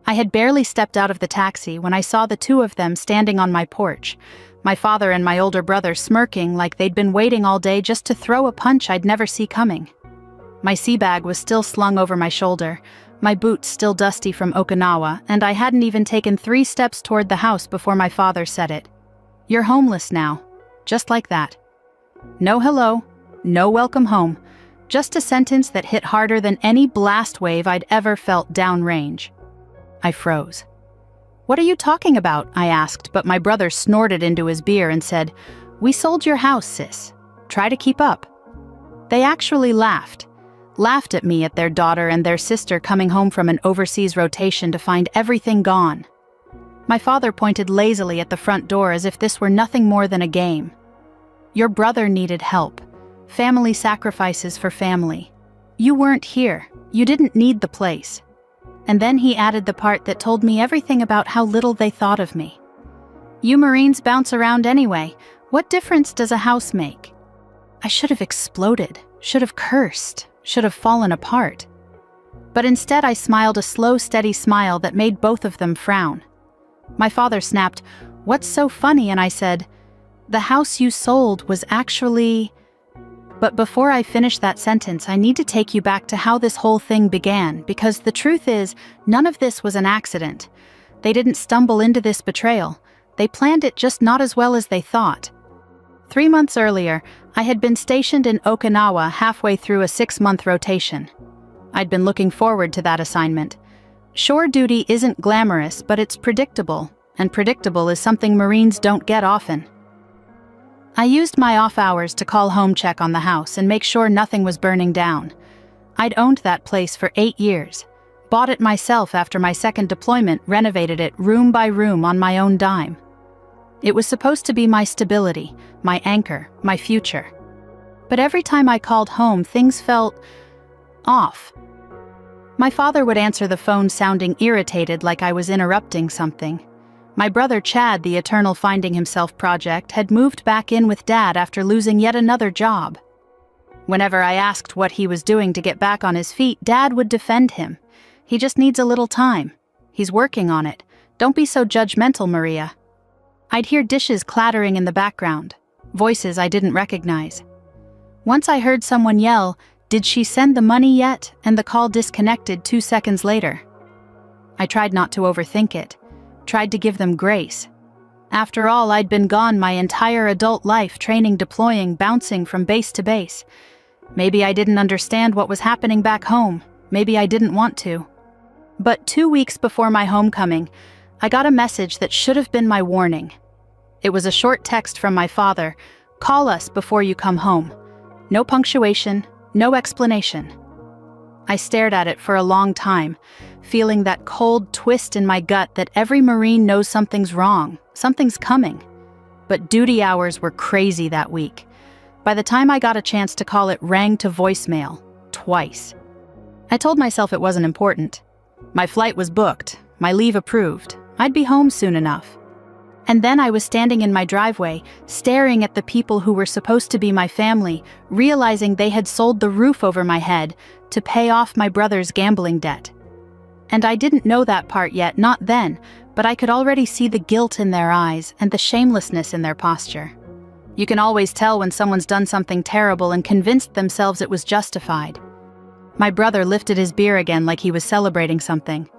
I had barely stepped out of the taxi when I saw the two of them standing on my porch, my father and my older brother smirking like they'd been waiting all day just to throw a punch I'd never see coming. My sea bag was still slung over my shoulder, my boots still dusty from Okinawa, and I hadn't even taken 3 steps toward the house before my father said it. "You're homeless now." Just like that. No hello, no welcome home, just a sentence that hit harder than any blast wave I'd ever felt downrange. I froze. "What are you talking about?" I asked, but my brother snorted into his beer and said, "We sold your house, sis. Try to keep up." They actually laughed at me at their daughter and their sister coming home from an overseas rotation to find everything gone. My father pointed lazily at the front door as if this were nothing more than a game. "Your brother needed help. Family sacrifices for family. You weren't here. You didn't need the place." And then he added the part that told me everything about how little they thought of me. "You Marines bounce around anyway. What difference does a house make?" I should have exploded, should have cursed, should have fallen apart. But instead I smiled a slow, steady smile that made both of them frown. My father snapped, "What's so funny?" And I said, "The house you sold was actually..." But before I finish that sentence, I need to take you back to how this whole thing began, because the truth is, none of this was an accident. They didn't stumble into this betrayal. They planned it, just not as well as they thought. 3 months earlier, I had been stationed in Okinawa halfway through a 6-month rotation. I'd been looking forward to that assignment. Shore duty isn't glamorous, but it's predictable, and predictable is something Marines don't get often. I used my off hours to call home, check on the house, and make sure nothing was burning down. I'd owned that place for 8 years, bought it myself after my second deployment, renovated it room by room on my own dime. It was supposed to be my stability, my anchor, my future. But every time I called home, things felt off. My father would answer the phone sounding irritated, like I was interrupting something. My brother Chad, the eternal finding himself project, had moved back in with Dad after losing yet another job. Whenever I asked what he was doing to get back on his feet, Dad would defend him. "He just needs a little time. He's working on it. Don't be so judgmental, Maria." I'd hear dishes clattering in the background, voices I didn't recognize. Once I heard someone yell, "Did she send the money yet?" and the call disconnected 2 seconds later. I tried not to overthink it. Tried to give them grace. After all, I'd been gone my entire adult life, training, deploying, bouncing from base to base. Maybe I didn't understand what was happening back home. Maybe I didn't want to. But 2 weeks before my homecoming, I got a message that should have been my warning. It was a short text from my father, "Call us before you come home." No punctuation, no explanation. I stared at it for a long time, feeling that cold twist in my gut that every Marine knows something's wrong, something's coming. But duty hours were crazy that week. By the time I got a chance to call, it rang to voicemail, twice. I told myself it wasn't important. My flight was booked, my leave approved. I'd be home soon enough. And then I was standing in my driveway, staring at the people who were supposed to be my family, realizing they had sold the roof over my head to pay off my brother's gambling debt. And I didn't know that part yet, not then, but I could already see the guilt in their eyes and the shamelessness in their posture. You can always tell when someone's done something terrible and convinced themselves it was justified. My brother lifted his beer again like he was celebrating something.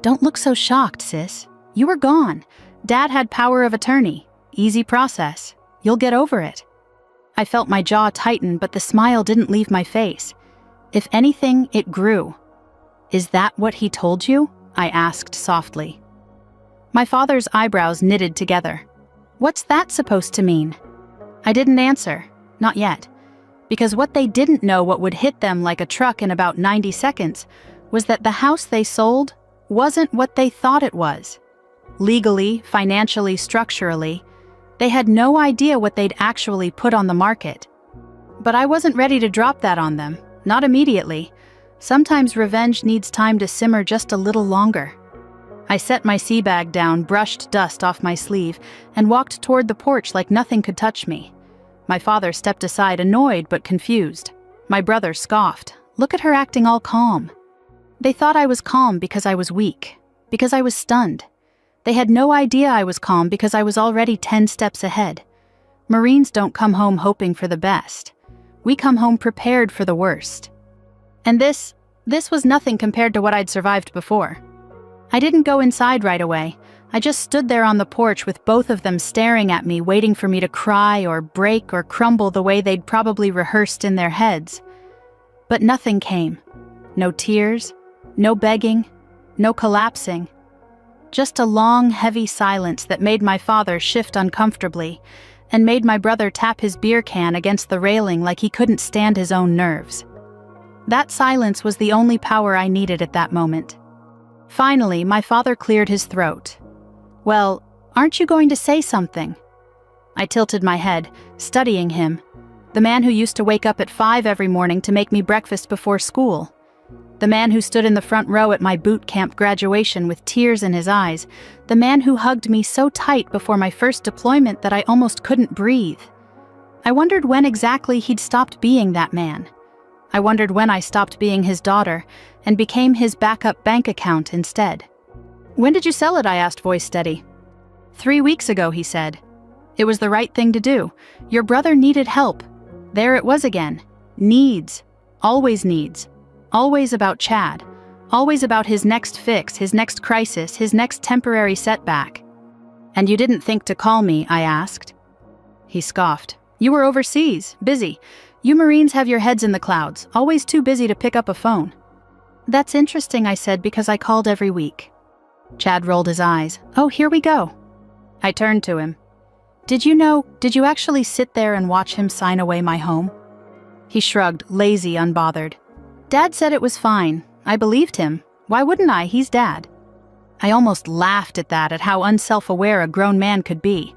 "Don't look so shocked, sis. You were gone. Dad had power of attorney. Easy process. You'll get over it." I felt my jaw tighten, but the smile didn't leave my face. If anything, it grew. "Is that what he told you?" I asked softly. My father's eyebrows knitted together. "What's that supposed to mean?" I didn't answer, not yet, because what they didn't know, what would hit them like a truck in about 90 seconds, was that the house they sold wasn't what they thought it was. Legally, financially, structurally, they had no idea what they'd actually put on the market. But I wasn't ready to drop that on them, not immediately. Sometimes revenge needs time to simmer just a little longer. I set my sea bag down, brushed dust off my sleeve, and walked toward the porch like nothing could touch me. My father stepped aside, annoyed but confused. My brother scoffed. "Look at her acting all calm." They thought I was calm because I was weak. Because I was stunned. They had no idea I was calm because I was already 10 steps ahead. Marines don't come home hoping for the best. We come home prepared for the worst. And this was nothing compared to what I'd survived before. I didn't go inside right away. I just stood there on the porch with both of them staring at me, waiting for me to cry or break or crumble the way they'd probably rehearsed in their heads. But nothing came. No tears, no begging, no collapsing. Just a long, heavy silence that made my father shift uncomfortably and made my brother tap his beer can against the railing like he couldn't stand his own nerves. That silence was the only power I needed at that moment. Finally, my father cleared his throat. "Well, aren't you going to say something?" I tilted my head, studying him, the man who used to wake up at 5 every morning to make me breakfast before school. The man who stood in the front row at my boot camp graduation with tears in his eyes. The man who hugged me so tight before my first deployment that I almost couldn't breathe. I wondered when exactly he'd stopped being that man. I wondered when I stopped being his daughter and became his backup bank account instead. "When did you sell it?" I asked, voice steady. 3 weeks ago, he said. It was the right thing to do. Your brother needed help. There it was again. Needs. Always needs. Always about Chad. Always about his next fix, his next crisis, his next temporary setback. "And you didn't think to call me?" I asked. He scoffed. "You were overseas, busy. You Marines have your heads in the clouds, always too busy to pick up a phone." "That's interesting," I said, because I called every week. Chad rolled his eyes. "Oh, here we go." I turned to him. Did you actually sit there and watch him sign away my home?" He shrugged, lazy, unbothered. "Dad said it was fine. I believed him. Why wouldn't I? He's Dad." I almost laughed at that, at how unself-aware a grown man could be.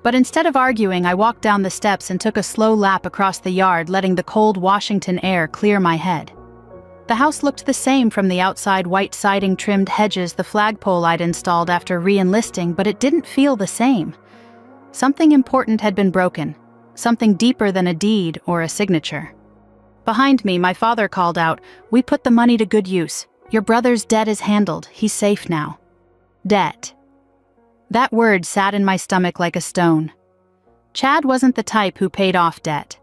But instead of arguing, I walked down the steps and took a slow lap across the yard, letting the cold Washington air clear my head. The house looked the same from the outside, white siding, trimmed hedges, the flagpole I'd installed after re-enlisting, but it didn't feel the same. Something important had been broken, something deeper than a deed or a signature. Behind me, my father called out, "We put the money to good use. Your brother's debt is handled. He's safe now." Debt. That word sat in my stomach like a stone. Chad wasn't the type who paid off debt.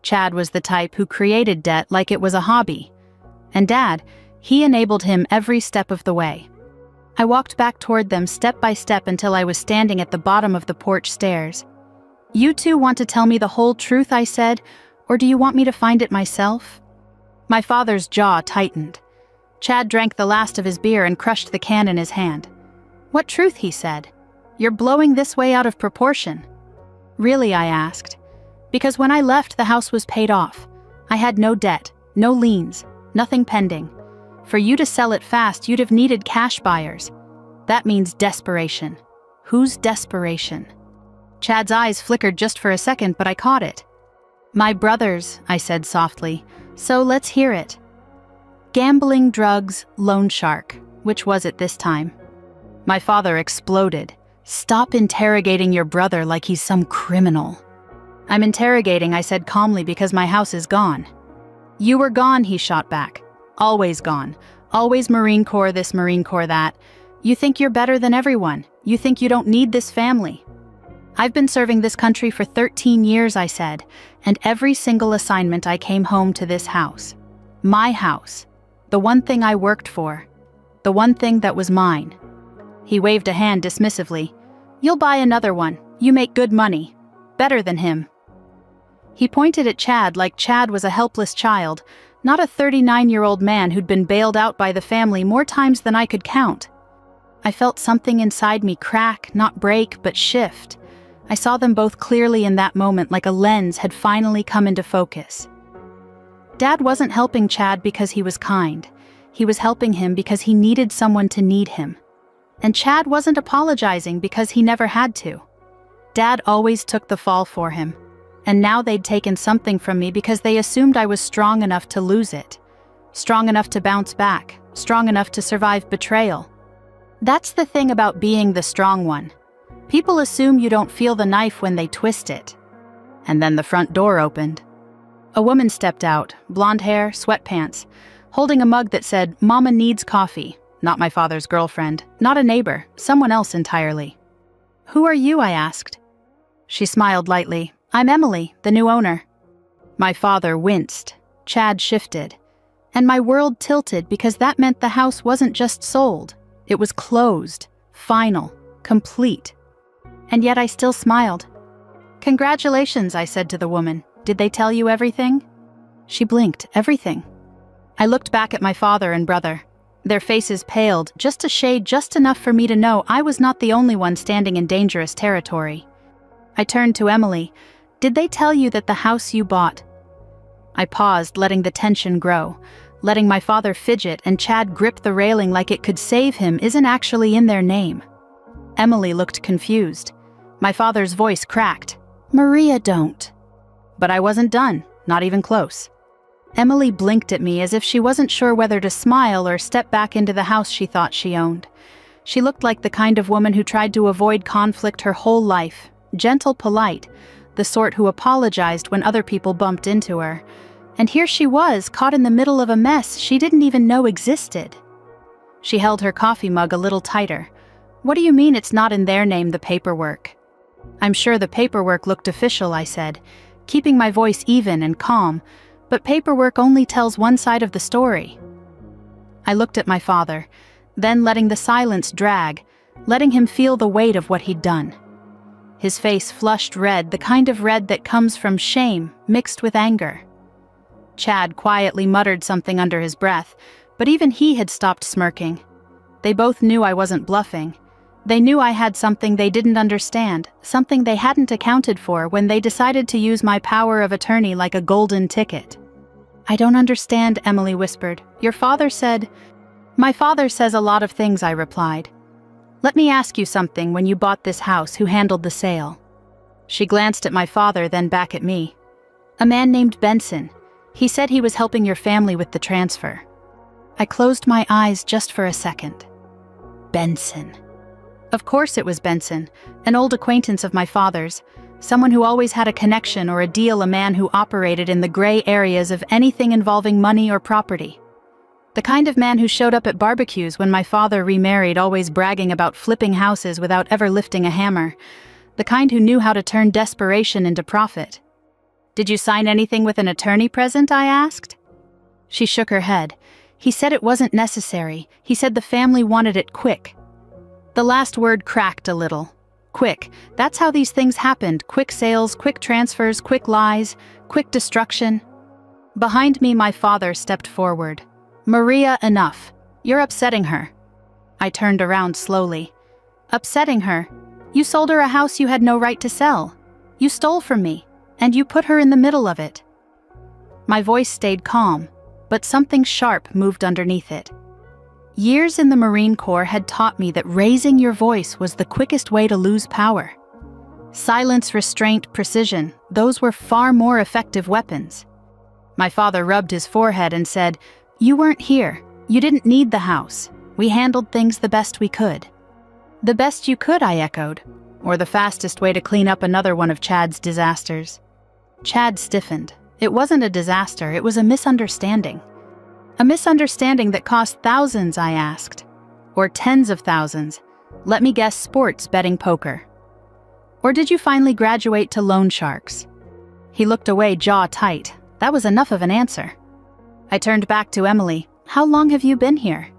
Chad was the type who created debt like it was a hobby. And Dad, he enabled him every step of the way. I walked back toward them step by step until I was standing at the bottom of the porch stairs. "You two want to tell me the whole truth," I said, "or do you want me to find it myself?" My father's jaw tightened. Chad drank the last of his beer and crushed the can in his hand. "What truth?" he said. "You're blowing this way out of proportion." "Really?" I asked. "Because when I left, the house was paid off. I had no debt, no liens, nothing pending. For you to sell it fast, you'd have needed cash buyers. That means desperation. Whose desperation?" Chad's eyes flickered just for a second, but I caught it. "My brother's," I said softly, "so let's hear it." "Gambling, drugs, loan shark." Which was it this time? My father exploded. "Stop interrogating your brother like he's some criminal." "I'm interrogating," I said calmly, "because my house is gone." "You were gone," he shot back. "Always gone. Always Marine Corps this, Marine Corps that. You think you're better than everyone. You think you don't need this family." "I've been serving this country for 13 years," I said, "and every single assignment I came home to this house. My house. The one thing I worked for. The one thing that was mine." He waved a hand dismissively. "You'll buy another one. You make good money. Better than him." He pointed at Chad like Chad was a helpless child, not a 39-year-old man who'd been bailed out by the family more times than I could count. I felt something inside me crack, not break, but shift. I saw them both clearly in that moment, like a lens had finally come into focus. Dad wasn't helping Chad because he was kind. He was helping him because he needed someone to need him. And Chad wasn't apologizing because he never had to. Dad always took the fall for him. And now they'd taken something from me because they assumed I was strong enough to lose it. Strong enough to bounce back. Strong enough to survive betrayal. That's the thing about being the strong one. People assume you don't feel the knife when they twist it. And then the front door opened. A woman stepped out, blonde hair, sweatpants, holding a mug that said, "Mama needs coffee." not my father's girlfriend, not a neighbor, someone else entirely. "Who are you?" I asked. She smiled lightly. "I'm Emily, the new owner." My father winced. Chad shifted. And my world tilted because that meant the house wasn't just sold. It was closed, final, complete. And yet I still smiled. "Congratulations," I said to the woman. "Did they tell you everything?" She blinked. "Everything." I looked back at my father and brother. Their faces paled, just a shade, just enough for me to know I was not the only one standing in dangerous territory. I turned to Emily. "Did they tell you that the house you bought—" I paused, letting the tension grow, letting my father fidget and Chad grip the railing like it could save him isn't actually in their name. Emily looked confused. My father's voice cracked. "Maria, don't." But I wasn't done, not even close. Emily blinked at me as if she wasn't sure whether to smile or step back into the house she thought she owned. She looked like the kind of woman who tried to avoid conflict her whole life, gentle, polite, the sort who apologized when other people bumped into her. And here she was, caught in the middle of a mess she didn't even know existed. She held her coffee mug a little tighter. "What do you mean it's not in their name, the paperwork?" "I'm sure the paperwork looked official," I said, keeping my voice even and calm, "but paperwork only tells one side of the story." I looked at my father, then letting the silence drag, letting him feel the weight of what he'd done. His face flushed red, the kind of red that comes from shame mixed with anger. Chad quietly muttered something under his breath, but even he had stopped smirking. They both knew I wasn't bluffing. They knew I had something they didn't understand, something they hadn't accounted for when they decided to use my power of attorney like a golden ticket. "I don't understand," Emily whispered. "Your father said—" "My father says a lot of things," I replied. "Let me ask you something. When you bought this house, who handled the sale?" She glanced at my father, then back at me. "A man named Benson. He said he was helping your family with the transfer." I closed my eyes just for a second. Benson. Of course it was Benson, an old acquaintance of my father's, someone who always had a connection or a deal, a man who operated in the gray areas of anything involving money or property. The kind of man who showed up at barbecues when my father remarried, always bragging about flipping houses without ever lifting a hammer. The kind who knew how to turn desperation into profit. "Did you sign anything with an attorney present?" I asked. She shook her head. "He said it wasn't necessary. He said the family wanted it quick." The last word cracked a little. Quick. That's how these things happened. Quick sales, quick transfers, quick lies, quick destruction. Behind me, my father stepped forward. "Maria, enough. You're upsetting her." I turned around slowly. "Upsetting her? You sold her a house you had no right to sell. You stole from me, and you put her in the middle of it." My voice stayed calm, but something sharp moved underneath it. Years in the Marine Corps had taught me that raising your voice was the quickest way to lose power. Silence, restraint, precision, those were far more effective weapons. My father rubbed his forehead and said, "You weren't here. You didn't need the house. We handled things the best we could." "The best you could," I echoed, or the fastest way to clean up another one of Chad's disasters. Chad stiffened. It wasn't a disaster, it was a misunderstanding. "A misunderstanding that cost thousands," I asked. "Or tens of thousands. Let me guess, sports betting poker. Or did you finally graduate to loan sharks?" He looked away, jaw tight. That was enough of an answer. I turned back to Emily. "How long have you been here?"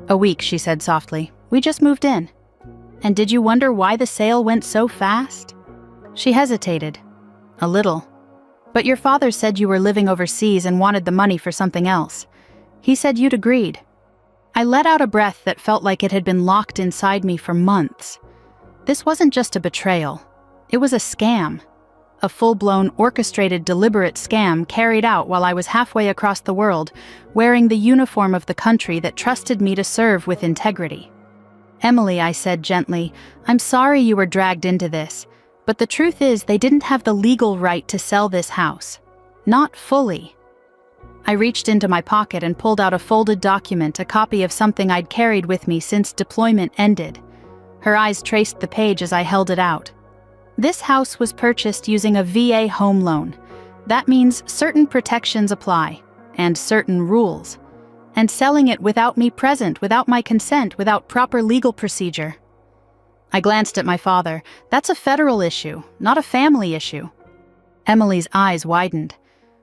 "A week," she said softly. "We just moved in." "And did you wonder why the sale went so fast?" She hesitated. "A little. But your father said you were living overseas and wanted the money for something else. He said you'd agreed." I let out a breath that felt like it had been locked inside me for months. This wasn't just a betrayal. It was a scam. A full-blown, orchestrated, deliberate scam carried out while I was halfway across the world, wearing the uniform of the country that trusted me to serve with integrity. "Emily," I said gently, "I'm sorry you were dragged into this, but the truth is they didn't have the legal right to sell this house. Not fully." I reached into my pocket and pulled out a folded document, a copy of something I'd carried with me since deployment ended. Her eyes traced the page as I held it out. "This house was purchased using a VA home loan. That means certain protections apply, and certain rules. And selling it without me present, without my consent, without proper legal procedure. I glanced at my father. That's a federal issue, not a family issue. Emily's eyes widened.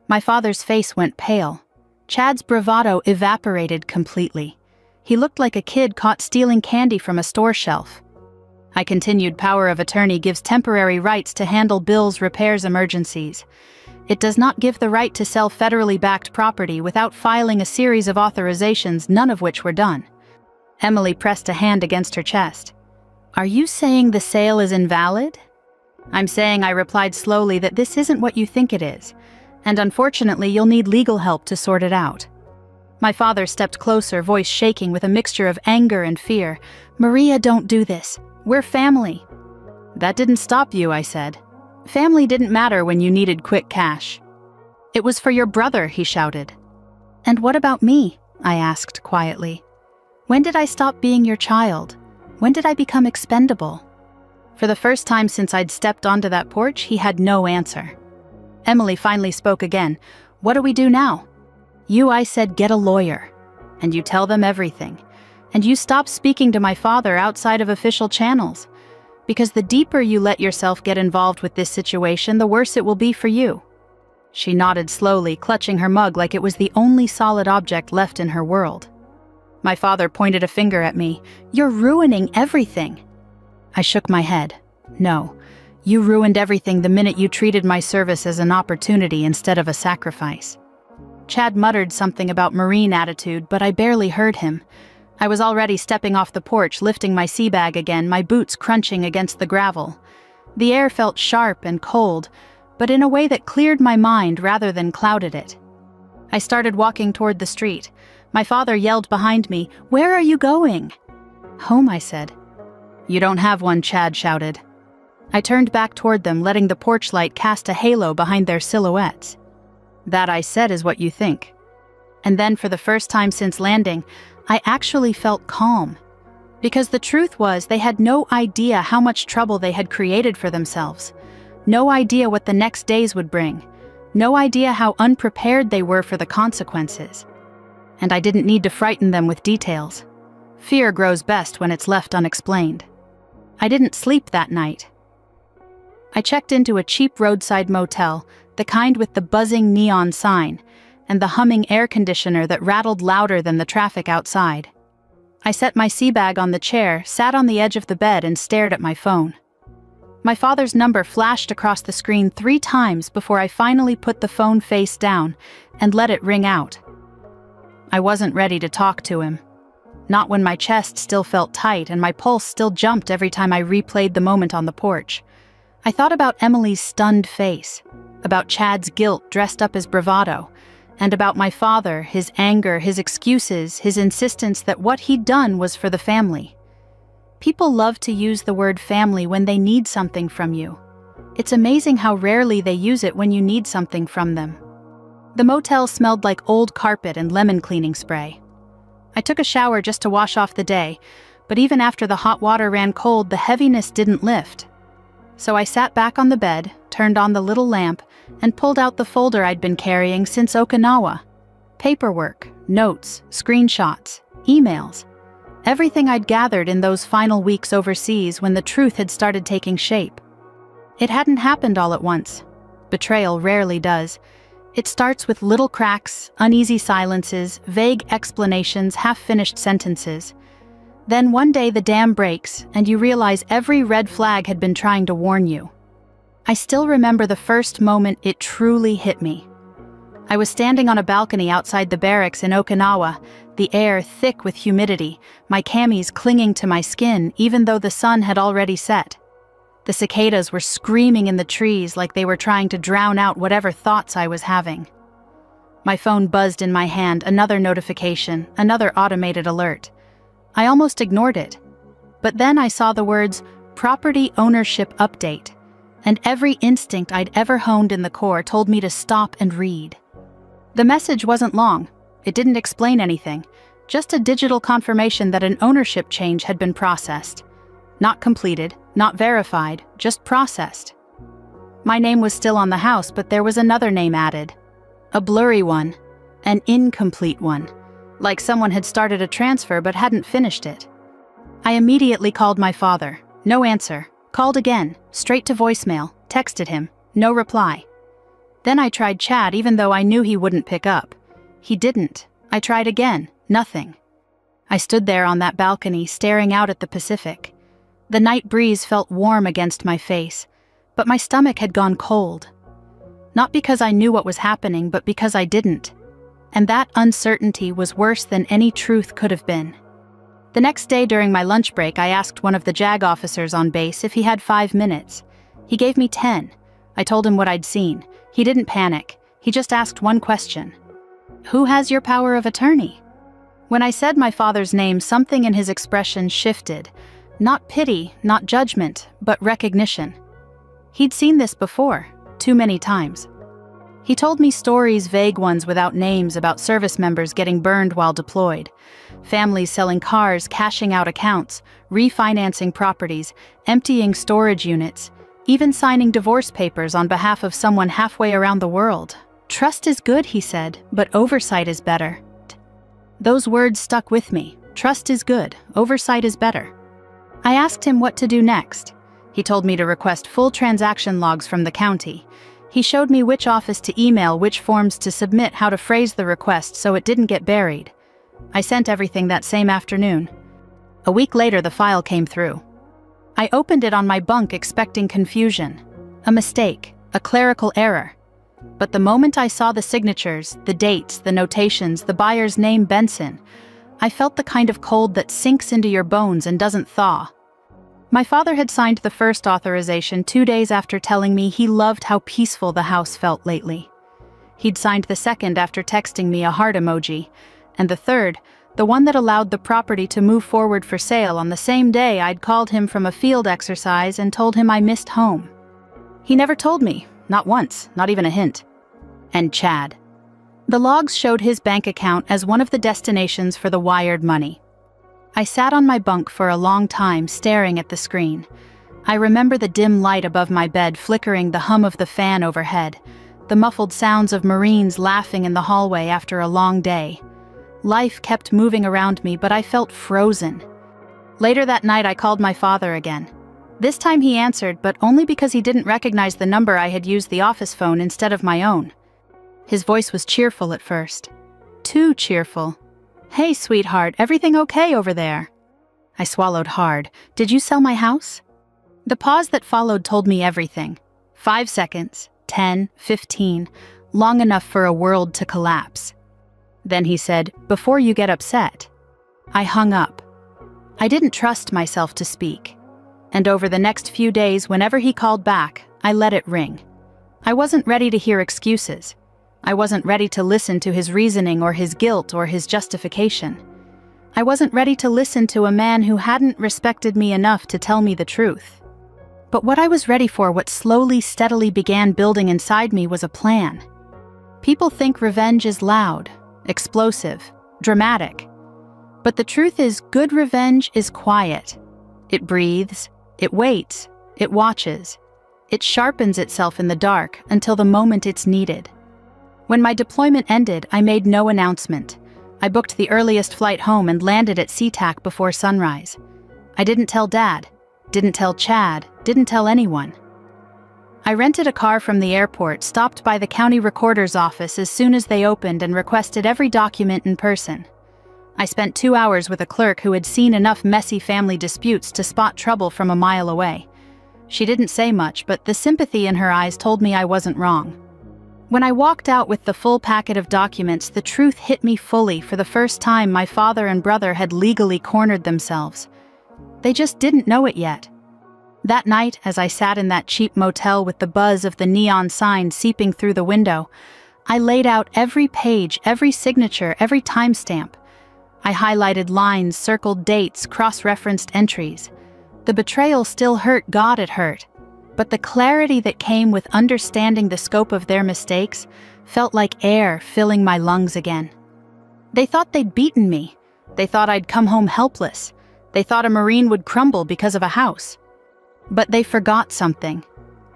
My father's face went pale. Chad's bravado evaporated completely. He looked like a kid caught stealing candy from a store shelf. I continued. Power of attorney gives temporary rights to handle bills, repairs, emergencies. It does not give the right to sell federally backed property without filing a series of authorizations, none of which were done. Emily pressed a hand against her chest. Are you saying the sale is invalid? I'm saying, I replied slowly, that this isn't what you think it is, and unfortunately you'll need legal help to sort it out. My father stepped closer, voice shaking with a mixture of anger and fear. Maria, don't do this. We're family. That didn't stop you, I said. Family didn't matter when you needed quick cash. It was for your brother, he shouted. And what about me? I asked quietly. When did I stop being your child? When did I become expendable? For the first time since I'd stepped onto that porch, he had no answer. Emily finally spoke again. What do we do now? I said, get a lawyer. And you tell them everything. And you stop speaking to my father outside of official channels. Because the deeper you let yourself get involved with this situation, the worse it will be for you. She nodded slowly, clutching her mug like it was the only solid object left in her world. My father pointed a finger at me. You're ruining everything. I shook my head. No, you ruined everything the minute you treated my service as an opportunity instead of a sacrifice. Chad muttered something about Marine attitude, but I barely heard him. I was already stepping off the porch, lifting my sea bag again, my boots crunching against the gravel. The air felt sharp and cold, but in a way that cleared my mind rather than clouded it. I started walking toward the street. My father yelled behind me, Where are you going? Home, I said. You don't have one, Chad shouted. I turned back toward them, letting the porch light cast a halo behind their silhouettes. That, I said, is what you think. And then, for the first time since landing, I actually felt calm. Because the truth was, they had no idea how much trouble they had created for themselves. No idea what the next days would bring. No idea how unprepared they were for the consequences. And I didn't need to frighten them with details. Fear grows best when it's left unexplained. I didn't sleep that night. I checked into a cheap roadside motel, the kind with the buzzing neon sign, and the humming air conditioner that rattled louder than the traffic outside. I set my sea bag on the chair, sat on the edge of the bed, and stared at my phone. My father's number flashed across the screen 3 times before I finally put the phone face down and let it ring out. I wasn't ready to talk to him. Not when my chest still felt tight and my pulse still jumped every time I replayed the moment on the porch. I thought about Emily's stunned face, about Chad's guilt dressed up as bravado, and about my father, his anger, his excuses, his insistence that what he'd done was for the family. People love to use the word family when they need something from you. It's amazing how rarely they use it when you need something from them. The motel smelled like old carpet and lemon cleaning spray. I took a shower just to wash off the day, but even after the hot water ran cold, the heaviness didn't lift. So I sat back on the bed, turned on the little lamp, and pulled out the folder I'd been carrying since Okinawa. Paperwork, notes, screenshots, emails. Everything I'd gathered in those final weeks overseas when the truth had started taking shape. It hadn't happened all at once. Betrayal rarely does. It starts with little cracks, uneasy silences, vague explanations, half-finished sentences. Then one day the dam breaks, and you realize every red flag had been trying to warn you. I still remember the first moment it truly hit me. I was standing on a balcony outside the barracks in Okinawa, the air thick with humidity, my camis clinging to my skin even though the sun had already set. The cicadas were screaming in the trees like they were trying to drown out whatever thoughts I was having. My phone buzzed in my hand, another notification, another automated alert. I almost ignored it. But then I saw the words, Property Ownership Update, and every instinct I'd ever honed in the core told me to stop and read. The message wasn't long. It didn't explain anything, just a digital confirmation that an ownership change had been processed. Not completed, not verified, just processed. My name was still on the house, but there was another name added. A blurry one, an incomplete one, like someone had started a transfer but hadn't finished it. I immediately called my father. No answer. Called again, straight to voicemail, texted him, no reply. Then I tried Chad even though I knew he wouldn't pick up. He didn't. I tried again, nothing. I stood there on that balcony staring out at the Pacific. The night breeze felt warm against my face, but my stomach had gone cold. Not because I knew what was happening, but because I didn't. And that uncertainty was worse than any truth could have been. The next day during my lunch break, I asked one of the JAG officers on base if he had 5 minutes. He gave me 10. I told him what I'd seen. He didn't panic. He just asked one question. "Who has your power of attorney?" When I said my father's name, something in his expression shifted. Not pity, not judgment, but recognition. He'd seen this before, too many times. He told me stories, vague ones without names, about service members getting burned while deployed, families selling cars, cashing out accounts, refinancing properties, emptying storage units, even signing divorce papers on behalf of someone halfway around the world. "Trust is good," he said, "but oversight is better." Those words stuck with me. Trust is good, oversight is better. I asked him what to do next. He told me to request full transaction logs from the county. He showed me which office to email, which forms to submit, how to phrase the request so it didn't get buried. I sent everything that same afternoon. A week later, the file came through. I opened it on my bunk expecting confusion, a mistake, a clerical error. But the moment I saw the signatures, the dates, the notations, the buyer's name, Benson, I felt the kind of cold that sinks into your bones and doesn't thaw. My father had signed the first authorization 2 days after telling me he loved how peaceful the house felt lately. He'd signed the second after texting me a heart emoji, and the third, the one that allowed the property to move forward for sale, on the same day I'd called him from a field exercise and told him I missed home. He never told me, not once, not even a hint. And Chad. The logs showed his bank account as one of the destinations for the wired money. I sat on my bunk for a long time staring at the screen. I remember the dim light above my bed flickering, the hum of the fan overhead, the muffled sounds of Marines laughing in the hallway after a long day. Life kept moving around me, but I felt frozen. Later that night, I called my father again. This time he answered, but only because he didn't recognize the number. I had used the office phone instead of my own. His voice was cheerful at first. Too cheerful. "Hey, sweetheart, everything okay over there?" I swallowed hard. "Did you sell my house?" The pause that followed told me everything. 5 seconds, 10, 15, long enough for a world to collapse. Then he said, "Before you get upset." I hung up. I didn't trust myself to speak. And over the next few days, whenever he called back, I let it ring. I wasn't ready to hear excuses. I wasn't ready to listen to his reasoning or his guilt or his justification. I wasn't ready to listen to a man who hadn't respected me enough to tell me the truth. But what I was ready for, what slowly, steadily began building inside me, was a plan. People think revenge is loud, explosive, dramatic. But the truth is, good revenge is quiet. It breathes, it waits, it watches. It sharpens itself in the dark until the moment it's needed. When my deployment ended, I made no announcement. I booked the earliest flight home and landed at SeaTac before sunrise. I didn't tell Dad, didn't tell Chad, didn't tell anyone. I rented a car from the airport, stopped by the county recorder's office as soon as they opened, and requested every document in person. I spent 2 hours with a clerk who had seen enough messy family disputes to spot trouble from a mile away. She didn't say much, but the sympathy in her eyes told me I wasn't wrong. When I walked out with the full packet of documents, the truth hit me fully. For the first time, my father and brother had legally cornered themselves. They just didn't know it yet. That night, as I sat in that cheap motel with the buzz of the neon sign seeping through the window, I laid out every page, every signature, every timestamp. I highlighted lines, circled dates, cross-referenced entries. The betrayal still hurt. God, it hurt. But the clarity that came with understanding the scope of their mistakes felt like air filling my lungs again. They thought they'd beaten me. They thought I'd come home helpless. They thought a Marine would crumble because of a house. But they forgot something.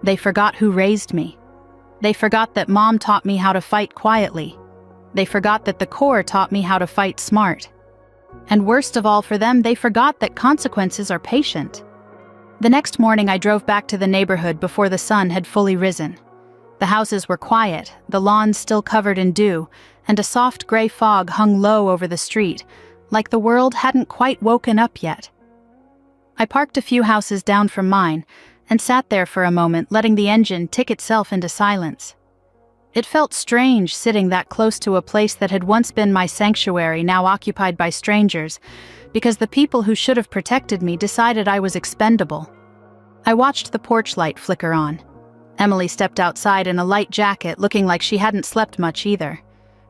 They forgot who raised me. They forgot that Mom taught me how to fight quietly. They forgot that the Corps taught me how to fight smart. And worst of all for them, they forgot that consequences are patient. The next morning I drove back to the neighborhood before the sun had fully risen. The houses were quiet, the lawns still covered in dew, and a soft gray fog hung low over the street, like the world hadn't quite woken up yet. I parked a few houses down from mine, and sat there for a moment, letting the engine tick itself into silence. It felt strange sitting that close to a place that had once been my sanctuary, now occupied by strangers, because the people who should have protected me decided I was expendable. I watched the porch light flicker on. Emily stepped outside in a light jacket, looking like she hadn't slept much either.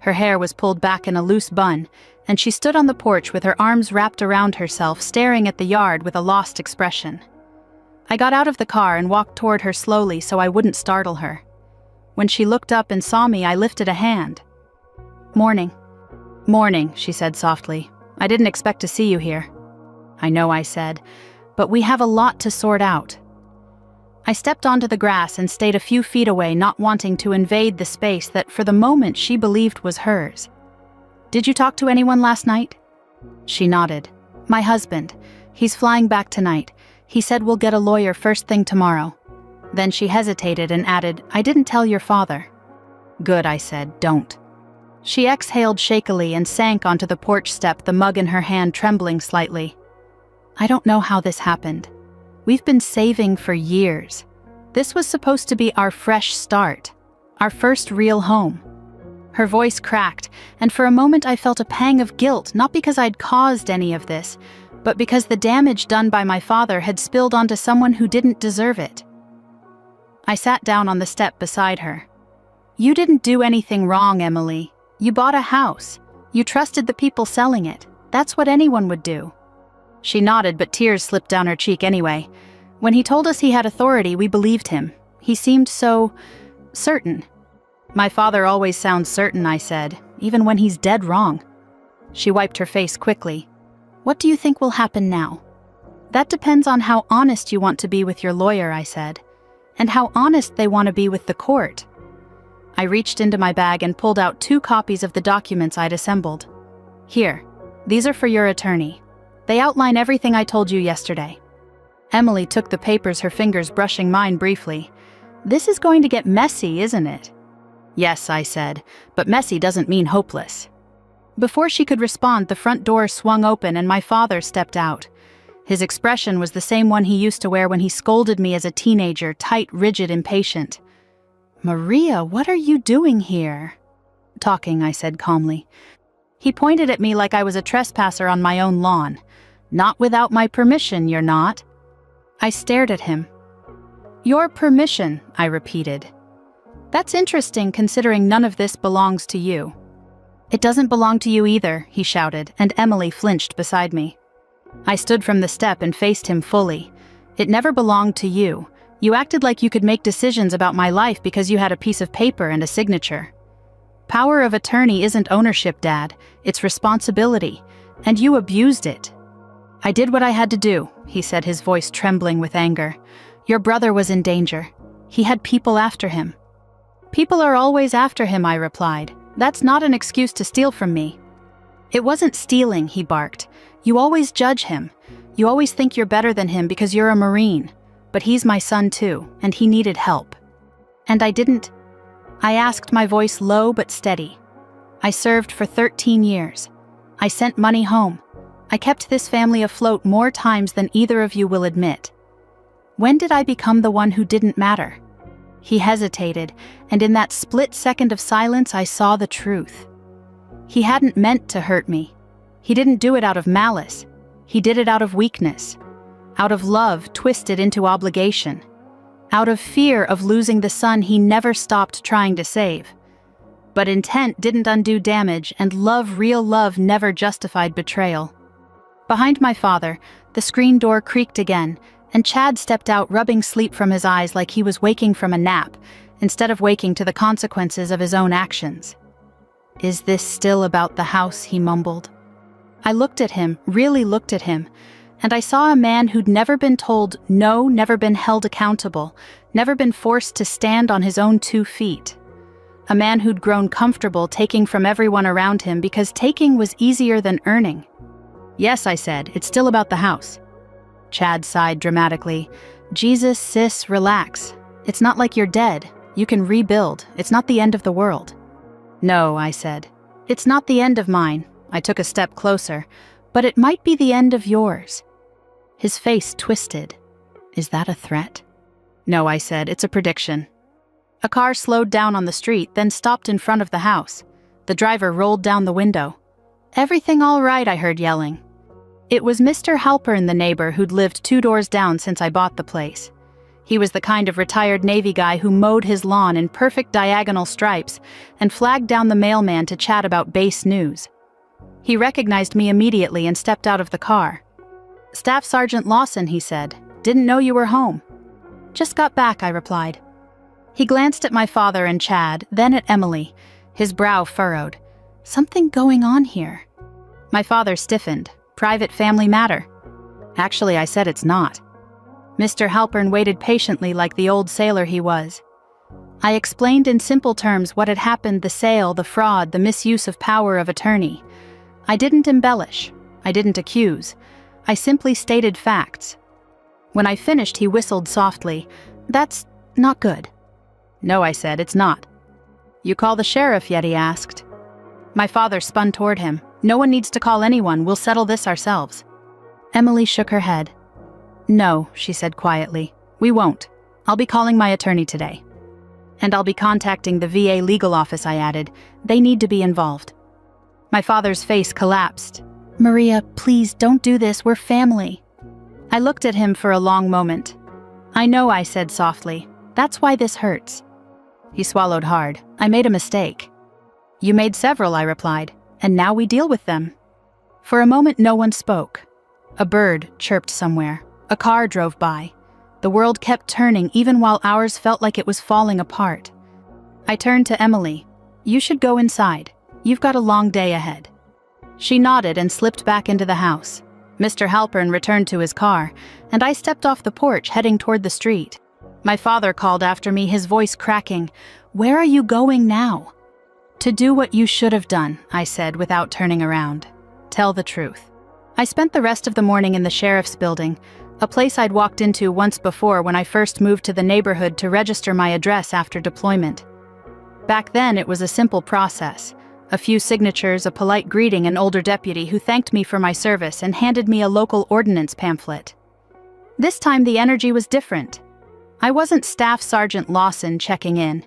Her hair was pulled back in a loose bun, and she stood on the porch with her arms wrapped around herself, staring at the yard with a lost expression. I got out of the car and walked toward her slowly so I wouldn't startle her. When she looked up and saw me, I lifted a hand. "Morning." "Morning," she said softly. "I didn't expect to see you here." "I know," I said, "but we have a lot to sort out." I stepped onto the grass and stayed a few feet away, not wanting to invade the space that for the moment she believed was hers. "Did you talk to anyone last night?" She nodded. "My husband. He's flying back tonight. He said we'll get a lawyer first thing tomorrow." Then she hesitated and added, "I didn't tell your father." "Good," I said, "don't." She exhaled shakily and sank onto the porch step, the mug in her hand trembling slightly. "I don't know how this happened. We've been saving for years. This was supposed to be our fresh start, our first real home." Her voice cracked, and for a moment I felt a pang of guilt, not because I'd caused any of this, but because the damage done by my father had spilled onto someone who didn't deserve it. I sat down on the step beside her. "You didn't do anything wrong, Emily. You bought a house. You trusted the people selling it. That's what anyone would do." She nodded, but tears slipped down her cheek anyway. "When he told us he had authority, we believed him. He seemed so certain." "My father always sounds certain," I said, "even when he's dead wrong." She wiped her face quickly. "What do you think will happen now?" "That depends on how honest you want to be with your lawyer," I said, "and how honest they want to be with the court." I reached into my bag and pulled out 2 copies of the documents I'd assembled. "Here, these are for your attorney. They outline everything I told you yesterday." Emily took the papers, her fingers brushing mine briefly. "This is going to get messy, isn't it?" "Yes," I said, "but messy doesn't mean hopeless." Before she could respond, the front door swung open and my father stepped out. His expression was the same one he used to wear when he scolded me as a teenager, tight, rigid, impatient. "Maria, what are you doing here?" "Talking," I said calmly. He pointed at me like I was a trespasser on my own lawn. "Not without my permission, you're not." I stared at him. "Your permission," I repeated. "That's interesting considering none of this belongs to you." "It doesn't belong to you either," he shouted, and Emily flinched beside me. I stood from the step and faced him fully. "It never belonged to you. You acted like you could make decisions about my life because you had a piece of paper and a signature. Power of attorney isn't ownership, Dad. It's responsibility, and you abused it." "I did what I had to do," he said, his voice trembling with anger. "Your brother was in danger. He had people after him." "People are always after him," I replied. "That's not an excuse to steal from me." "It wasn't stealing," he barked. "You always judge him. You always think you're better than him because you're a Marine. But he's my son too, and he needed help." "And I didn't?" I asked, my voice low but steady. "I served for 13 years. I sent money home. I kept this family afloat more times than either of you will admit. When did I become the one who didn't matter?" He hesitated, and in that split second of silence I saw the truth. He hadn't meant to hurt me. He didn't do it out of malice. He did it out of weakness. Out of love twisted into obligation. Out of fear of losing the son he never stopped trying to save. But intent didn't undo damage, and love, real love, never justified betrayal. Behind my father, the screen door creaked again, and Chad stepped out, rubbing sleep from his eyes like he was waking from a nap, instead of waking to the consequences of his own actions. "Is this still about the house?" he mumbled. I looked at him, really looked at him, and I saw a man who'd never been told no, never been held accountable, never been forced to stand on his own 2 feet. A man who'd grown comfortable taking from everyone around him because taking was easier than earning. "Yes," I said, "it's still about the house." Chad sighed dramatically. "Jesus, sis, relax. It's not like you're dead. You can rebuild. It's not the end of the world." "No," I said. "It's not the end of mine." I took a step closer. "But it might be the end of yours." His face twisted. "Is that a threat?" "No," I said, "it's a prediction." A car slowed down on the street, then stopped in front of the house. The driver rolled down the window. "Everything all right?" I heard yelling. It was Mr. Halpern, the neighbor who'd lived 2 doors down since I bought the place. He was the kind of retired Navy guy who mowed his lawn in perfect diagonal stripes and flagged down the mailman to chat about base news. He recognized me immediately and stepped out of the car. "Staff Sergeant Lawson," he said. "Didn't know you were home." "Just got back," I replied. He glanced at my father and Chad, then at Emily, his brow furrowed. "Something going on here." My father stiffened. "Private family matter." "Actually," I said, "it's not." Mr. Halpern waited patiently like the old sailor he was. I explained in simple terms what had happened: the sale, the fraud, the misuse of power of attorney. I didn't embellish. I didn't accuse. I simply stated facts. When I finished, he whistled softly. "That's not good." "No," I said, "it's not." "You call the sheriff yet?" he asked. My father spun toward him. "No one needs to call anyone. We'll settle this ourselves." Emily shook her head. "No," she said quietly. "We won't. I'll be calling my attorney today. And I'll be contacting the VA legal office," I added. "They need to be involved." My father's face collapsed. "Maria, please don't do this. We're family." I looked at him for a long moment. "I know," I said softly. "That's why this hurts." He swallowed hard. "I made a mistake." "You made several," I replied, "and now we deal with them." For a moment no one spoke. A bird chirped somewhere. A car drove by. The world kept turning even while ours felt like it was falling apart. I turned to Emily. "You should go inside. You've got a long day ahead." She nodded and slipped back into the house. Mr. Halpern returned to his car, and I stepped off the porch heading toward the street. My father called after me, his voice cracking. "Where are you going now?" "To do what you should have done," I said without turning around. "Tell the truth." I spent the rest of the morning in the sheriff's building, a place I'd walked into once before when I first moved to the neighborhood to register my address after deployment. Back then, it was a simple process. A few signatures, a polite greeting, an older deputy who thanked me for my service and handed me a local ordinance pamphlet. This time, the energy was different. I wasn't Staff Sergeant Lawson checking in.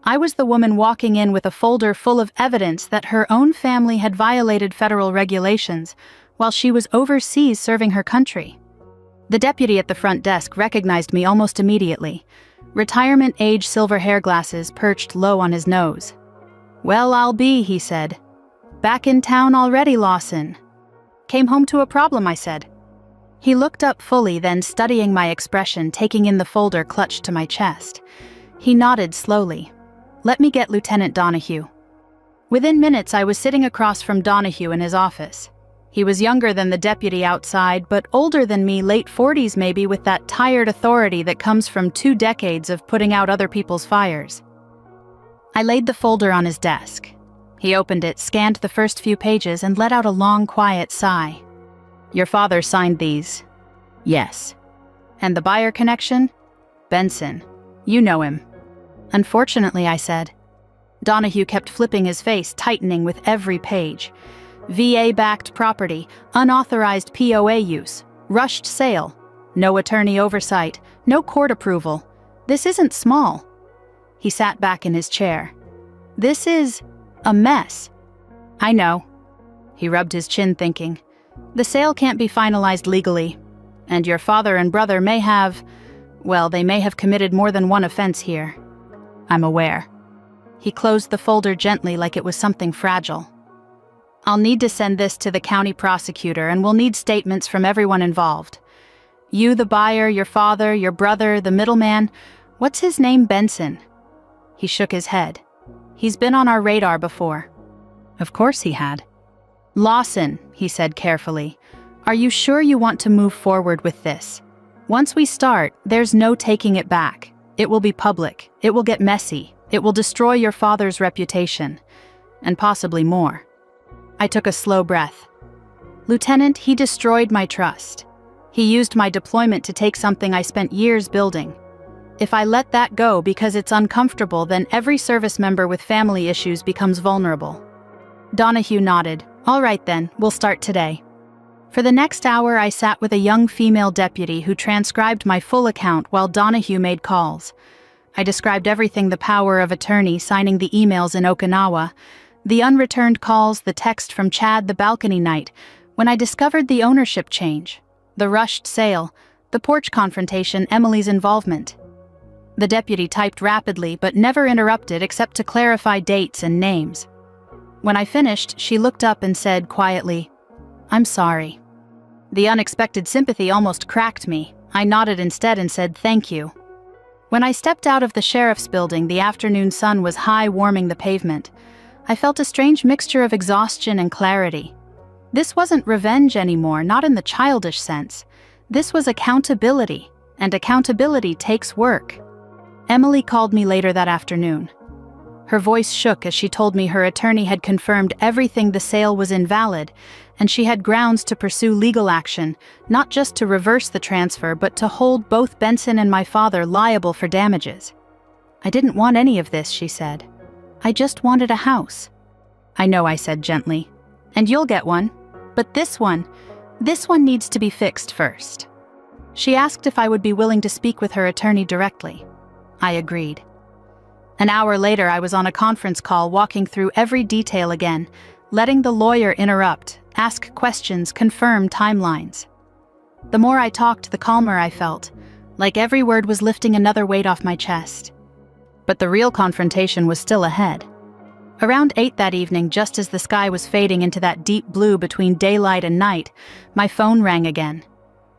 I was the woman walking in with a folder full of evidence that her own family had violated federal regulations while she was overseas serving her country. The deputy at the front desk recognized me almost immediately. Retirement age silver hair glasses perched low on his nose. "Well, I'll be," he said. "Back in town already, Lawson?" "Came home to a problem," I said. He looked up fully, then studying my expression, taking in the folder clutched to my chest. He nodded slowly. "Let me get Lieutenant Donahue." Within minutes, I was sitting across from Donahue in his office. He was younger than the deputy outside, but older than me, late 40s maybe, with that tired authority that comes from 2 decades of putting out other people's fires. I laid the folder on his desk. He opened it, scanned the first few pages, and let out a long, quiet sigh. "Your father signed these." "Yes." "And the buyer connection?" "Benson. You know him." "Unfortunately," I said. Donahue kept flipping, his face tightening with every page. VA-backed property, unauthorized POA use, rushed sale, no attorney oversight, no court approval. This isn't small. He sat back in his chair. "This is a mess." "I know." He rubbed his chin, thinking. "The sale can't be finalized legally. And your father and brother may have, well, they may have committed more than one offense here." "I'm aware." He closed the folder gently like it was something fragile. "I'll need to send this to the county prosecutor, and we'll need statements from everyone involved. You, the buyer, your father, your brother, the middleman. What's his name, Benson?" He shook his head. "He's been on our radar before." Of course he had. "Lawson," he said carefully, "are you sure you want to move forward with this? Once we start, there's no taking it back. It will be public. It will get messy. It will destroy your father's reputation, and possibly more." I took a slow breath. "Lieutenant, he destroyed my trust. He used my deployment to take something I spent years building. If I let that go because it's uncomfortable, then every service member with family issues becomes vulnerable." Donahue nodded. "All right then, we'll start today." For the next hour, I sat with a young female deputy who transcribed my full account while Donahue made calls. I described everything: the power of attorney, signing the emails in Okinawa, the unreturned calls, the text from Chad, the balcony night, when I discovered the ownership change, the rushed sale, the porch confrontation, Emily's involvement. The deputy typed rapidly but never interrupted except to clarify dates and names. When I finished, she looked up and said quietly, "I'm sorry." The unexpected sympathy almost cracked me. I nodded instead and said thank you. When I stepped out of the sheriff's building, the afternoon sun was high, warming the pavement. I felt a strange mixture of exhaustion and clarity. This wasn't revenge anymore, not in the childish sense. This was accountability, and accountability takes work. Emily called me later that afternoon. Her voice shook as she told me her attorney had confirmed everything: the sale was invalid, and she had grounds to pursue legal action, not just to reverse the transfer, but to hold both Benson and my father liable for damages. "I didn't want any of this," she said. "I just wanted a house." "I know," I said gently. "And you'll get one. But this one needs to be fixed first." She asked if I would be willing to speak with her attorney directly. I agreed. An hour later, I was on a conference call, walking through every detail again, letting the lawyer interrupt, ask questions, confirm timelines. The more I talked, the calmer I felt, like every word was lifting another weight off my chest. But the real confrontation was still ahead. Around 8 that evening, just as the sky was fading into that deep blue between daylight and night, my phone rang again.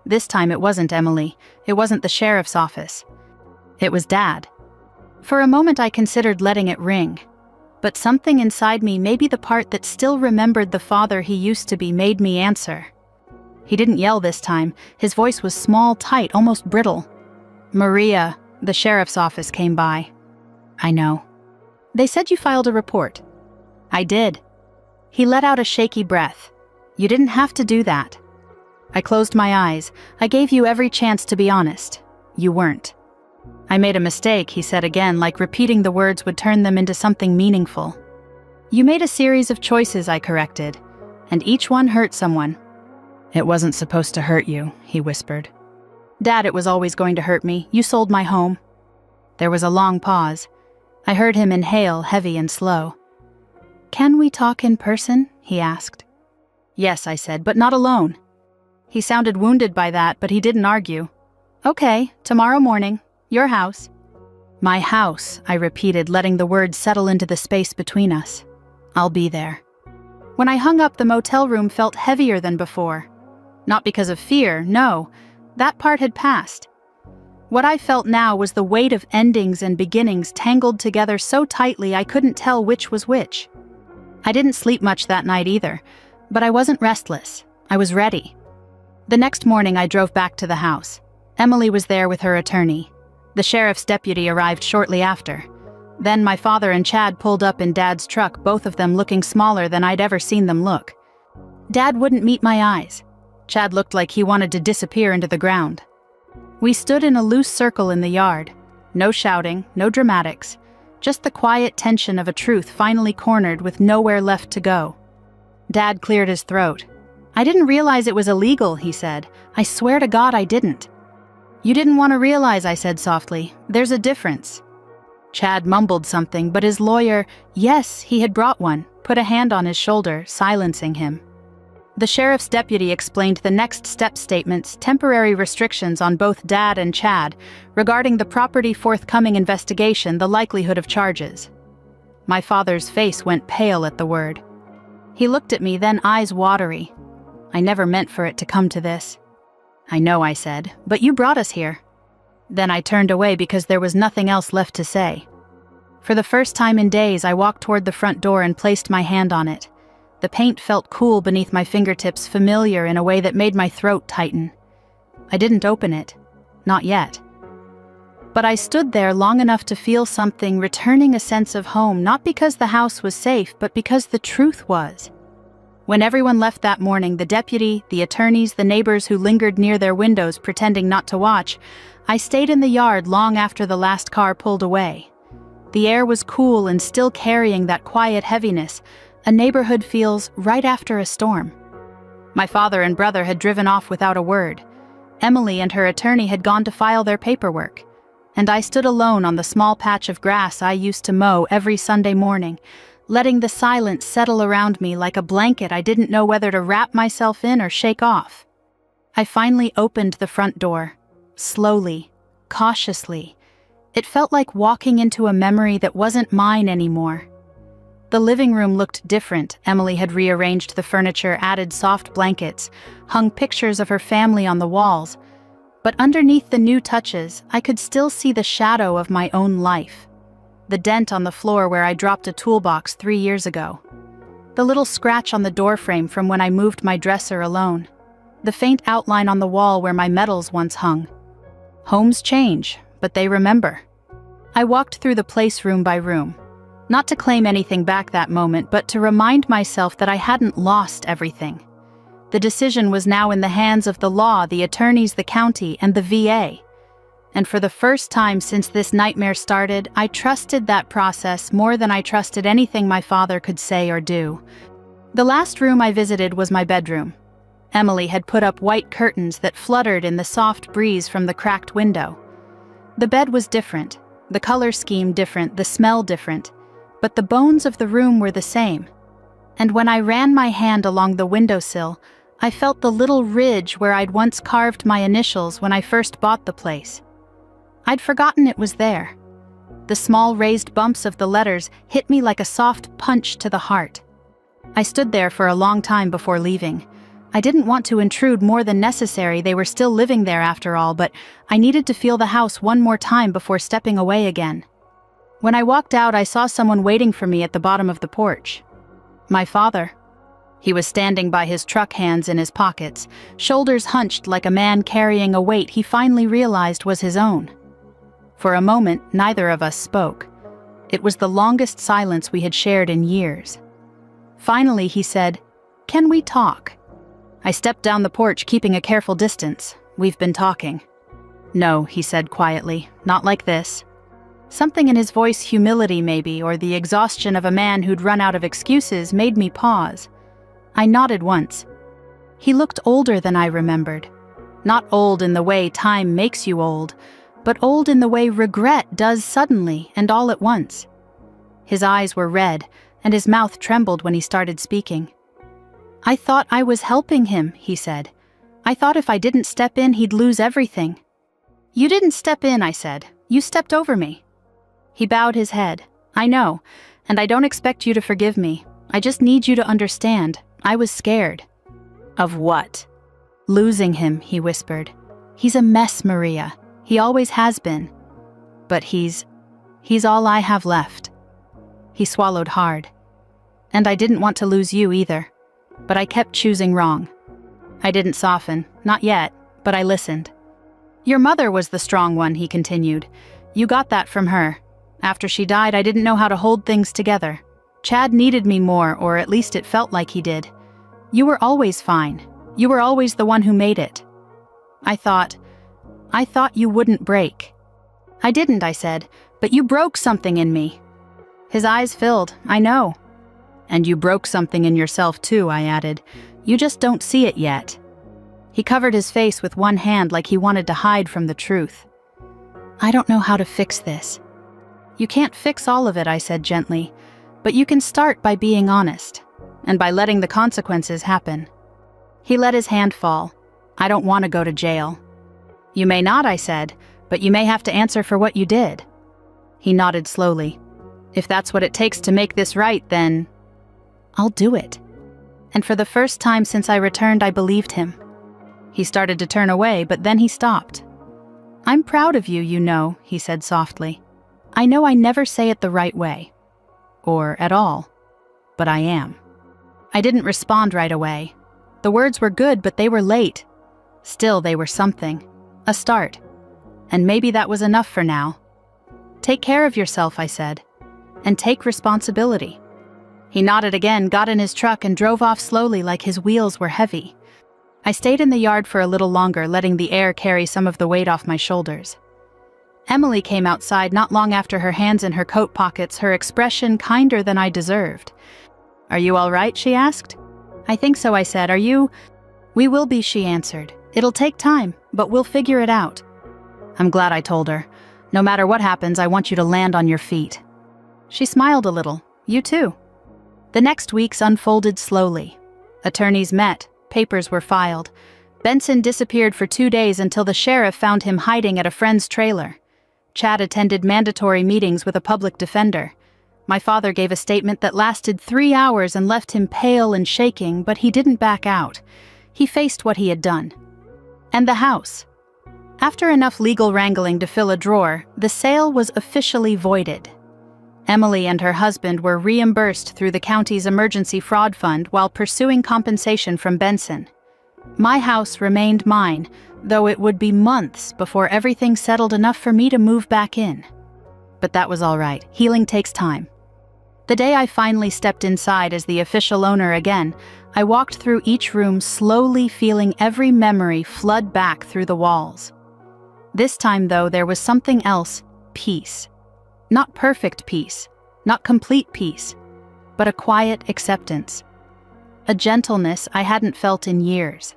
This time it wasn't Emily, it wasn't the sheriff's office. It was Dad. For a moment I considered letting it ring, but something inside me, maybe the part that still remembered the father he used to be, made me answer. He didn't yell this time. His voice was small, tight, almost brittle. "Maria, the sheriff's office came by." "I know." "They said you filed a report." "I did." He let out a shaky breath. "You didn't have to do that." I closed my eyes. "I gave you every chance to be honest. You weren't." "I made a mistake," he said again, like repeating the words would turn them into something meaningful. "You made a series of choices," I corrected, "and each one hurt someone." "It wasn't supposed to hurt you," he whispered. "Dad, it was always going to hurt me. You sold my home." There was a long pause. I heard him inhale, heavy and slow. "Can we talk in person?" he asked. "Yes," I said, "but not alone." He sounded wounded by that, but he didn't argue. "Okay, tomorrow morning. Your house." "My house," I repeated, letting the words settle into the space between us. "I'll be there." When I hung up, the motel room felt heavier than before. Not because of fear, no. That part had passed. What I felt now was the weight of endings and beginnings tangled together so tightly I couldn't tell which was which. I didn't sleep much that night either, but I wasn't restless. I was ready. The next morning I drove back to the house. Emily was there with her attorney. The sheriff's deputy arrived shortly after. Then my father and Chad pulled up in Dad's truck, both of them looking smaller than I'd ever seen them look. Dad wouldn't meet my eyes. Chad looked like he wanted to disappear into the ground. We stood in a loose circle in the yard. No shouting, no dramatics, just the quiet tension of a truth finally cornered with nowhere left to go. Dad cleared his throat. "I didn't realize it was illegal," he said. "I swear to God I didn't." "You didn't want to realize," I said softly. "There's a difference." Chad mumbled something, but his lawyer, yes, he had brought one, put a hand on his shoulder, silencing him. The sheriff's deputy explained the next step statements, temporary restrictions on both Dad and Chad, regarding the property forthcoming investigation, the likelihood of charges. My father's face went pale at the word. He looked at me, then eyes watery. "I never meant for it to come to this." "I know," I said, "but you brought us here." Then I turned away because there was nothing else left to say. For the first time in days, I walked toward the front door and placed my hand on it. The paint felt cool beneath my fingertips, familiar in a way that made my throat tighten. I didn't open it. Not yet. But I stood there long enough to feel something returning a sense of home, not because the house was safe, but because the truth was. When everyone left that morning, the deputy, the attorneys, the neighbors who lingered near their windows pretending not to watch, I stayed in the yard long after the last car pulled away. The air was cool and still carrying that quiet heaviness a neighborhood feels right after a storm. My father and brother had driven off without a word. Emily and her attorney had gone to file their paperwork, and I stood alone on the small patch of grass I used to mow every Sunday morning, letting the silence settle around me like a blanket I didn't know whether to wrap myself in or shake off. I finally opened the front door, slowly, cautiously. It felt like walking into a memory that wasn't mine anymore. The living room looked different. Emily had rearranged the furniture, added soft blankets, hung pictures of her family on the walls. But underneath the new touches, I could still see the shadow of my own life. The dent on the floor where I dropped a toolbox 3 years ago. The little scratch on the doorframe from when I moved my dresser alone. The faint outline on the wall where my medals once hung. Homes change, but they remember. I walked through the place room by room. Not to claim anything back that moment, but to remind myself that I hadn't lost everything. The decision was now in the hands of the law, the attorneys, the county, and the VA. And for the first time since this nightmare started, I trusted that process more than I trusted anything my father could say or do. The last room I visited was my bedroom. Emily had put up white curtains that fluttered in the soft breeze from the cracked window. The bed was different, the color scheme different, the smell different, but the bones of the room were the same. And when I ran my hand along the windowsill, I felt the little ridge where I'd once carved my initials when I first bought the place. I'd forgotten it was there. The small raised bumps of the letters hit me like a soft punch to the heart. I stood there for a long time before leaving. I didn't want to intrude more than necessary. They were still living there after all, but I needed to feel the house one more time before stepping away again. When I walked out, I saw someone waiting for me at the bottom of the porch. My father. He was standing by his truck, hands in his pockets, shoulders hunched like a man carrying a weight he finally realized was his own. For a moment, neither of us spoke. It was the longest silence we had shared in years. Finally, he said, "Can we talk?" I stepped down the porch, keeping a careful distance. "We've been talking." "No," he said quietly, "not like this." Something in his voice, humility maybe, or the exhaustion of a man who'd run out of excuses, made me pause. I nodded once. He looked older than I remembered. Not old in the way time makes you old, but old in the way regret does suddenly and all at once. His eyes were red, and his mouth trembled when he started speaking. "I thought I was helping him," he said. "I thought if I didn't step in, he'd lose everything." "You didn't step in," I said. "You stepped over me." He bowed his head. "I know, and I don't expect you to forgive me. I just need you to understand. I was scared." "Of what?" "Losing him," he whispered. "He's a mess, Maria. He always has been. But he's all I have left." He swallowed hard. "And I didn't want to lose you either. But I kept choosing wrong." I didn't soften, not yet, but I listened. "Your mother was the strong one," he continued. "You got that from her. After she died, I didn't know how to hold things together. Chad needed me more, or at least it felt like he did. You were always fine. You were always the one who made it. I thought you wouldn't break." "I didn't," I said, "but you broke something in me." His eyes filled. "I know." "And you broke something in yourself too," I added. "You just don't see it yet." He covered his face with one hand like he wanted to hide from the truth. "I don't know how to fix this." "You can't fix all of it," I said gently, "but you can start by being honest, and by letting the consequences happen." He let his hand fall. "I don't want to go to jail." "You may not," I said, "but you may have to answer for what you did." He nodded slowly. "If that's what it takes to make this right, then I'll do it." And for the first time since I returned, I believed him. He started to turn away, but then he stopped. "I'm proud of you, you know," he said softly. "I know I never say it the right way. Or at all. But I am." I didn't respond right away. The words were good, but they were late. Still, they were something. A start. And maybe that was enough for now. Take care of yourself, I said. And take responsibility. He nodded again, got in his truck, and drove off slowly like his wheels were heavy. I stayed in the yard for a little longer, letting the air carry some of the weight off my shoulders. Emily came outside not long after, her hands in her coat pockets, her expression kinder than I deserved. "Are you all right?" she asked. "I think so," I said. "Are you?" "We will be," she answered. "It'll take time, but we'll figure it out." I'm glad, I told her. "No matter what happens, I want you to land on your feet." She smiled a little. "You too." The next weeks unfolded slowly. Attorneys met, papers were filed. Benson disappeared for 2 days until the sheriff found him hiding at a friend's trailer. Chad attended mandatory meetings with a public defender. My father gave a statement that lasted 3 hours and left him pale and shaking, but he didn't back out. He faced what he had done. And the house. After enough legal wrangling to fill a drawer, the sale was officially voided. Emily and her husband were reimbursed through the county's emergency fraud fund while pursuing compensation from Benson. My house remained mine, though it would be months before everything settled enough for me to move back in. But that was all right. Healing takes time. The day I finally stepped inside as the official owner again, I walked through each room, slowly feeling every memory flood back through the walls. This time, though, there was something else: peace. Not perfect peace, not complete peace, but a quiet acceptance. A gentleness I hadn't felt in years.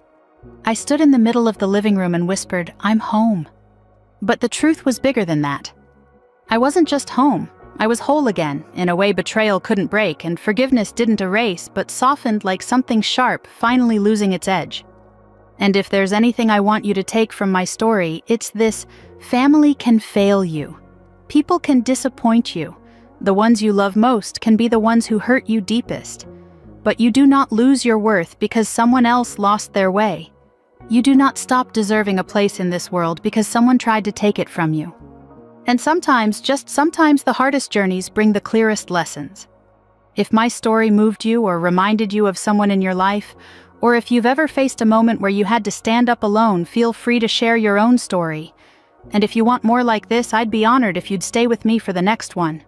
I stood in the middle of the living room and whispered, "I'm home." But the truth was bigger than that. I wasn't just home. I was whole again, in a way betrayal couldn't break, and forgiveness didn't erase, but softened like something sharp, finally losing its edge. And if there's anything I want you to take from my story, it's this: family can fail you. People can disappoint you. The ones you love most can be the ones who hurt you deepest. But you do not lose your worth because someone else lost their way. You do not stop deserving a place in this world because someone tried to take it from you. And sometimes, just sometimes, the hardest journeys bring the clearest lessons. If my story moved you or reminded you of someone in your life, or if you've ever faced a moment where you had to stand up alone, feel free to share your own story. And if you want more like this, I'd be honored if you'd stay with me for the next one.